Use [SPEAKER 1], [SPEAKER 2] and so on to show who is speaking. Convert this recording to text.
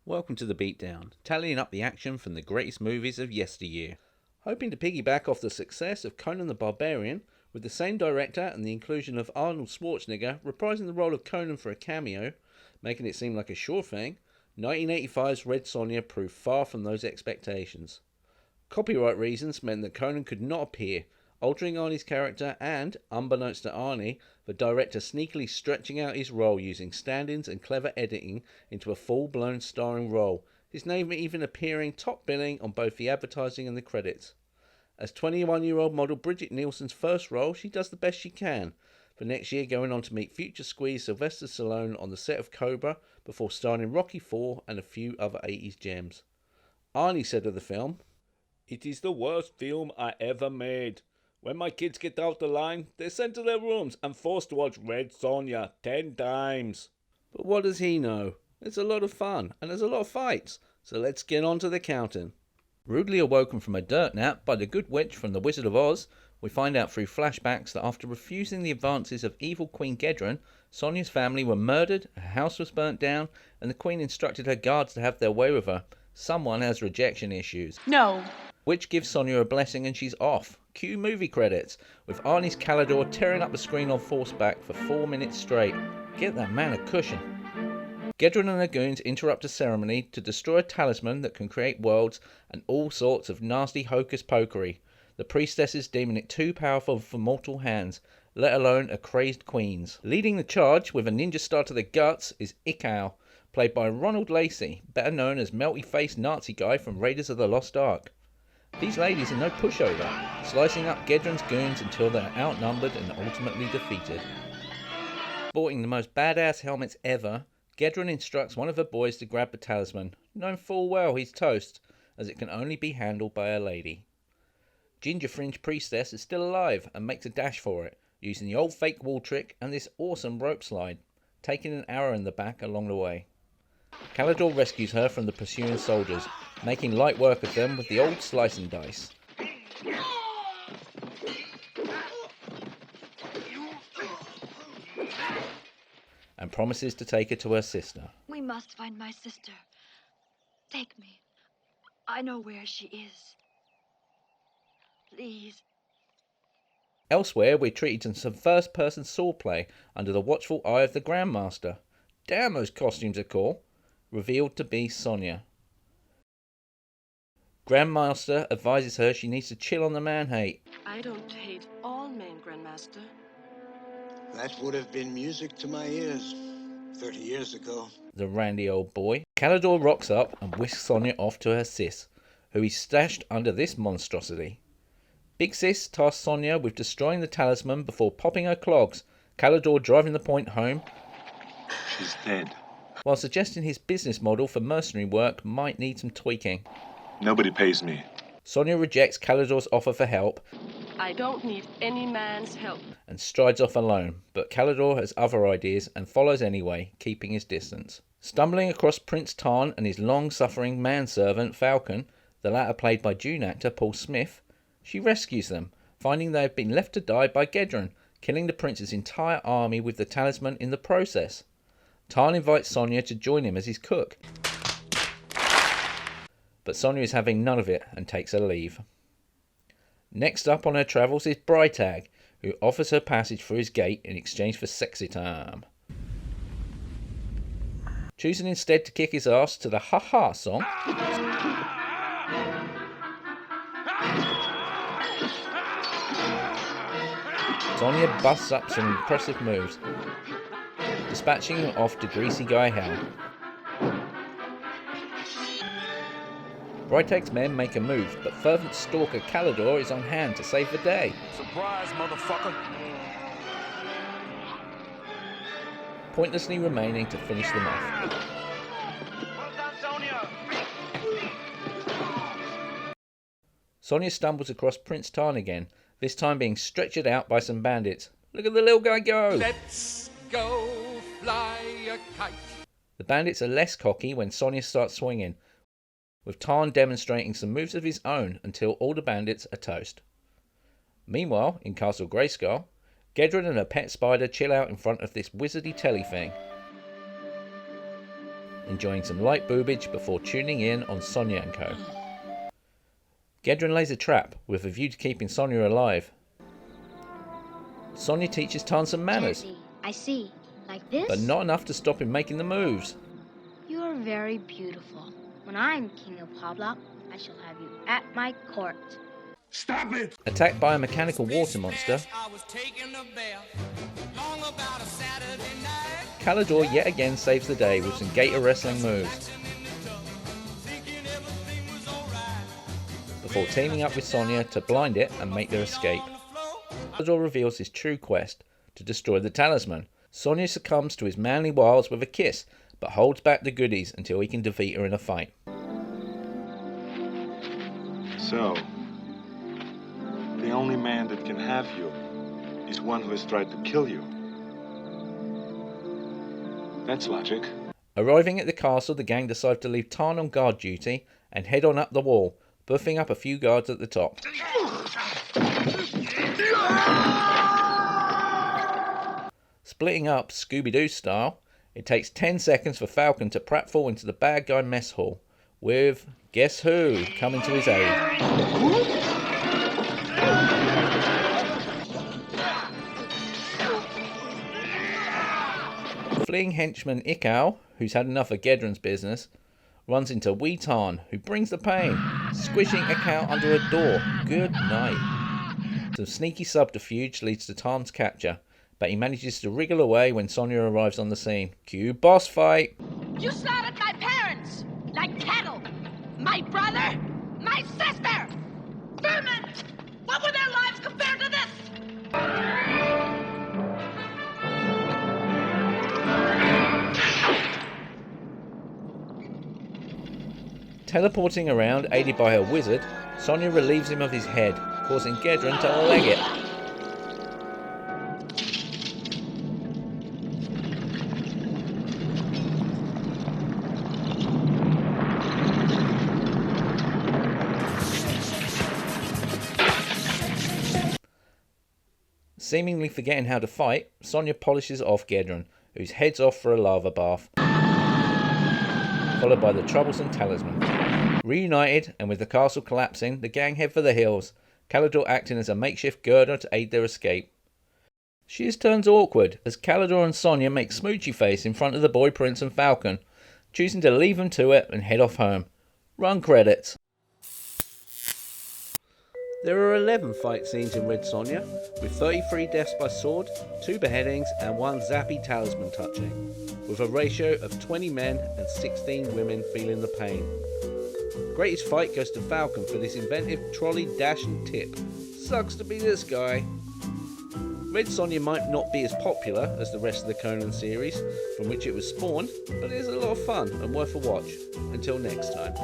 [SPEAKER 1] Welcome to the Beatdown, tallying up the action from the greatest movies of yesteryear. Hoping to piggyback off the success of Conan the Barbarian, with the same director and the inclusion of Arnold Schwarzenegger reprising the role of Conan for a cameo, making it seem like a sure thing, 1985's Red Sonja proved far from those expectations. Copyright reasons meant that Conan could not appear, altering Arnie's character and, unbeknownst to Arnie, the director sneakily stretching out his role using stand-ins and clever editing into a full-blown starring role, his name even appearing top billing on both the advertising and the credits. As 21-year-old model Bridget Nielsen's first role, she does the best she can, for next year going on to meet future squeeze Sylvester Stallone on the set of Cobra before starring in Rocky IV and a few other 80s gems. Arnie said of the film, "It is the worst film I ever made. When my kids get out the line, they're sent to their rooms and forced to watch Red Sonja 10 times. But what does he know? It's a lot of fun, and there's a lot of fights, so let's get on to the counting." Rudely awoken from a dirt nap by the good witch from The Wizard of Oz, we find out through flashbacks that after refusing the advances of evil Queen Gedron, Sonja's family were murdered, her house was burnt down, and the Queen instructed her guards to have their way with her. Someone has rejection issues.
[SPEAKER 2] No.
[SPEAKER 1] Witch gives Sonja a blessing and she's off. Cue movie credits, with Arnie's Calidor tearing up the screen on horseback for 4 minutes straight. Get that man a cushion. Gedron and her goons interrupt a ceremony to destroy a talisman that can create worlds and all sorts of nasty hocus-pokery, the priestesses deeming it too powerful for mortal hands, let alone a crazed queen's. Leading the charge with a ninja star to the guts is Ikao, played by Ronald Lacey, better known as melty-faced Nazi guy from Raiders of the Lost Ark. These ladies are no pushover, slicing up Gedron's goons until they're outnumbered and ultimately defeated. Sporting the most badass helmets ever, Gedron instructs one of her boys to grab the talisman, knowing full well he's toast, as it can only be handled by a lady. Ginger Fringe Priestess is still alive and makes a dash for it, using the old fake wall trick and this awesome rope slide, taking an arrow in the back along the way. Calidor rescues her from the pursuing soldiers, making light work of them with the old slice and dice. And promises to take her to her sister.
[SPEAKER 2] We must find my sister. Take me. I know where she is. Please.
[SPEAKER 1] Elsewhere, we're treated to some first-person swordplay under the watchful eye of the Grandmaster. Damn, those costumes are cool. Revealed to be Sonja. Grandmaster advises her she needs to chill on the man-hate.
[SPEAKER 3] I don't hate all men, Grandmaster.
[SPEAKER 4] That would have been music to my ears 30 years ago.
[SPEAKER 1] The randy old boy. Calidor rocks up and whisks Sonja off to her sis, who is stashed under this monstrosity. Big Sis tasks Sonja with destroying the talisman before popping her clogs, Calidor driving the point home.
[SPEAKER 5] She's dead.
[SPEAKER 1] While suggesting his business model for mercenary work might need some tweaking.
[SPEAKER 5] Nobody pays me.
[SPEAKER 1] Sonja rejects Calidor's offer for help.
[SPEAKER 3] I don't need any man's help.
[SPEAKER 1] And strides off alone, but Calidor has other ideas and follows anyway, keeping his distance. Stumbling across Prince Tarn and his long-suffering manservant Falcon, the latter played by Dune actor Paul Smith, she rescues them, finding they have been left to die by Gedron, killing the prince's entire army with the talisman in the process. Tarn invites Sonja to join him as his cook. But Sonja is having none of it and takes her leave. Next up on her travels is Brightag, who offers her passage through his gate in exchange for sexy time. Choosing instead to kick his ass to the Ha Ha song, Sonja busts up some impressive moves, dispatching him off to greasy guy hell. Brightag's men make a move, but fervent stalker Calidor is on hand to save the day.
[SPEAKER 6] Surprise, motherfucker!
[SPEAKER 1] Pointlessly remaining to finish them off.
[SPEAKER 6] Well done, Sonja!
[SPEAKER 1] Sonja stumbles across Prince Tarn again, this time being stretchered out by some bandits. Look at the little guy go!
[SPEAKER 7] Let's go fly a kite.
[SPEAKER 1] The bandits are less cocky when Sonja starts swinging, with Tarn demonstrating some moves of his own until all the bandits are toast. Meanwhile, in Castle Grayskull, Gedron and her pet spider chill out in front of this wizardy telly thing. enjoying some light boobage before tuning in on Sonja & Co. Gedren lays a trap with a view to keeping Sonja alive. Sonja teaches Tarn some manners,
[SPEAKER 8] Jesse, I see. Like this?
[SPEAKER 1] but not enough to stop him making the moves.
[SPEAKER 8] You're very beautiful. When I'm king of Poblock, I shall have you at my court.
[SPEAKER 6] Stop it!
[SPEAKER 1] Attacked by a mechanical water monster, Calidor yet again saves the day with some gator wrestling moves, before teaming up with Sonja to blind it and make their escape. Calidor reveals his true quest, to destroy the talisman. Sonja succumbs to his manly wiles with a kiss, but holds back the goodies until he can defeat her in a fight.
[SPEAKER 5] So, the only man that can have you is one who has tried to kill you. That's logic.
[SPEAKER 1] Arriving at the castle, the gang decide to leave Tarn on guard duty and head on up the wall, buffing up a few guards at the top. Splitting up Scooby-Doo style, it takes 10 seconds for Falcon to pratfall into the bad guy mess hall, with guess who coming to his aid. Fleeing henchman Ikao, who's had enough of Gedren's business, runs into Wee Tarn, who brings the pain, squishing Ikao under a door. Good night. Some sneaky subterfuge leads to Tarn's capture, but he manages to wriggle away when Sonja arrives on the scene. Cue boss fight!
[SPEAKER 3] You slaughtered my parents like cattle. My brother, my sister. Vermin! What were their lives compared to this?
[SPEAKER 1] Teleporting around, aided by her wizard, Sonja relieves him of his head, causing Gedren to leg it. Seemingly forgetting how to fight, Sonja polishes off Gedren, who's heads off for a lava bath, followed by the troublesome talisman. Reunited, and with the castle collapsing, the gang head for the hills, Calidor acting as a makeshift girder to aid their escape. She turns awkward as Calidor and Sonja make smoochy face in front of the boy prince and Falcon, choosing to leave them to it and head off home. Run credits. There are 11 fight scenes in Red Sonja, with 33 deaths by sword, 2 beheadings and 1 zappy talisman touching, with a ratio of 20 men and 16 women feeling the pain. Greatest fight goes to Falcon for this inventive trolley dash and tip. Sucks to be this guy. Red Sonja might not be as popular as the rest of the Conan series, from which it was spawned, but it is a lot of fun and worth a watch. Until next time.